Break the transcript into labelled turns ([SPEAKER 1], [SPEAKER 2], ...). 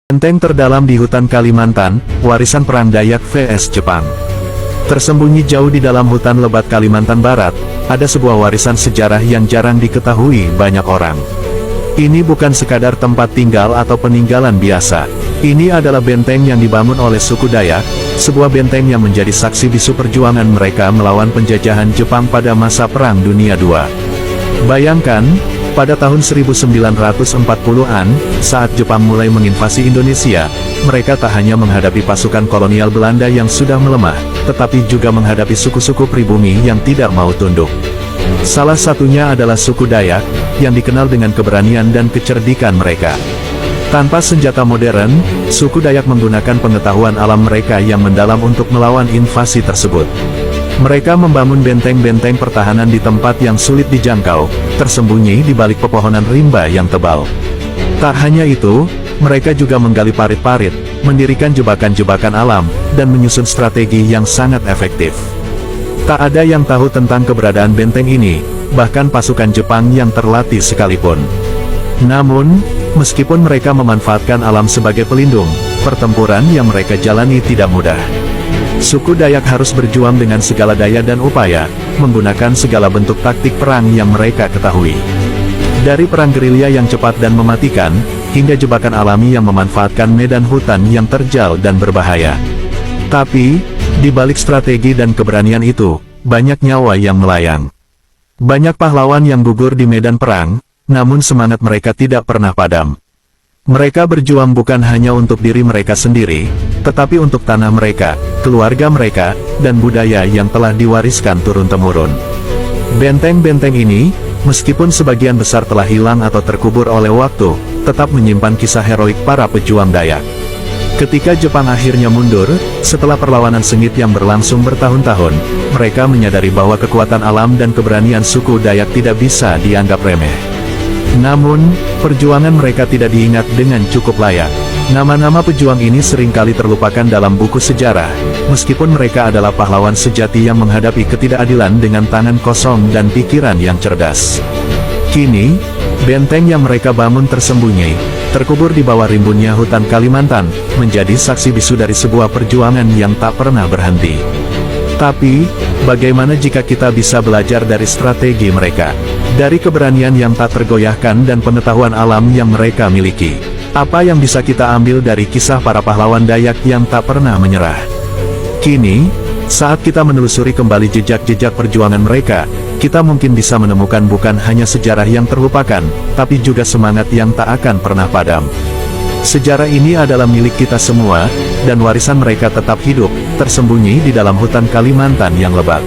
[SPEAKER 1] Benteng terdalam di hutan Kalimantan, warisan perang Dayak vs Jepang. Tersembunyi jauh di dalam hutan lebat Kalimantan Barat, ada sebuah warisan sejarah yang jarang diketahui banyak orang. Ini bukan sekadar tempat tinggal atau peninggalan biasa. Ini adalah benteng yang dibangun oleh suku Dayak, sebuah benteng yang menjadi saksi bisu perjuangan mereka melawan penjajahan Jepang pada masa Perang Dunia II. Bayangkan, pada tahun 1940-an, saat Jepang mulai menginvasi Indonesia, mereka tak hanya menghadapi pasukan kolonial Belanda yang sudah melemah, tetapi juga menghadapi suku-suku pribumi yang tidak mau tunduk. Salah satunya adalah suku Dayak, yang dikenal dengan keberanian dan kecerdikan mereka. Tanpa senjata modern, suku Dayak menggunakan pengetahuan alam mereka yang mendalam untuk melawan invasi tersebut. Mereka membangun benteng-benteng pertahanan di tempat yang sulit dijangkau, tersembunyi di balik pepohonan rimba yang tebal. Tak hanya itu, mereka juga menggali parit-parit, mendirikan jebakan-jebakan alam, dan menyusun strategi yang sangat efektif. Tak ada yang tahu tentang keberadaan benteng ini, bahkan pasukan Jepang yang terlatih sekalipun. Namun, meskipun mereka memanfaatkan alam sebagai pelindung, pertempuran yang mereka jalani tidak mudah. Suku Dayak harus berjuang dengan segala daya dan upaya, menggunakan segala bentuk taktik perang yang mereka ketahui. Dari perang gerilya yang cepat dan mematikan, hingga jebakan alami yang memanfaatkan medan hutan yang terjal dan berbahaya. Tapi, di balik strategi dan keberanian itu, banyak nyawa yang melayang. Banyak pahlawan yang gugur di medan perang, namun semangat mereka tidak pernah padam. Mereka berjuang bukan hanya untuk diri mereka sendiri, tetapi untuk tanah mereka, keluarga mereka, dan budaya yang telah diwariskan turun-temurun. Benteng-benteng ini, meskipun sebagian besar telah hilang atau terkubur oleh waktu, tetap menyimpan kisah heroik para pejuang Dayak. Ketika Jepang akhirnya mundur, setelah perlawanan sengit yang berlangsung bertahun-tahun, mereka menyadari bahwa kekuatan alam dan keberanian suku Dayak tidak bisa dianggap remeh. Namun, perjuangan mereka tidak diingat dengan cukup layak. Nama-nama pejuang ini seringkali terlupakan dalam buku sejarah, meskipun mereka adalah pahlawan sejati yang menghadapi ketidakadilan dengan tangan kosong dan pikiran yang cerdas. Kini, benteng yang mereka bangun tersembunyi, terkubur di bawah rimbunnya hutan Kalimantan, menjadi saksi bisu dari sebuah perjuangan yang tak pernah berhenti. Tapi, bagaimana jika kita bisa belajar dari strategi mereka? Dari keberanian yang tak tergoyahkan dan pengetahuan alam yang mereka miliki. Apa yang bisa kita ambil dari kisah para pahlawan Dayak yang tak pernah menyerah? Kini, saat kita menelusuri kembali jejak-jejak perjuangan mereka, kita mungkin bisa menemukan bukan hanya sejarah yang terlupakan, tapi juga semangat yang tak akan pernah padam. Sejarah ini adalah milik kita semua, dan warisan mereka tetap hidup, tersembunyi di dalam hutan Kalimantan yang lebat.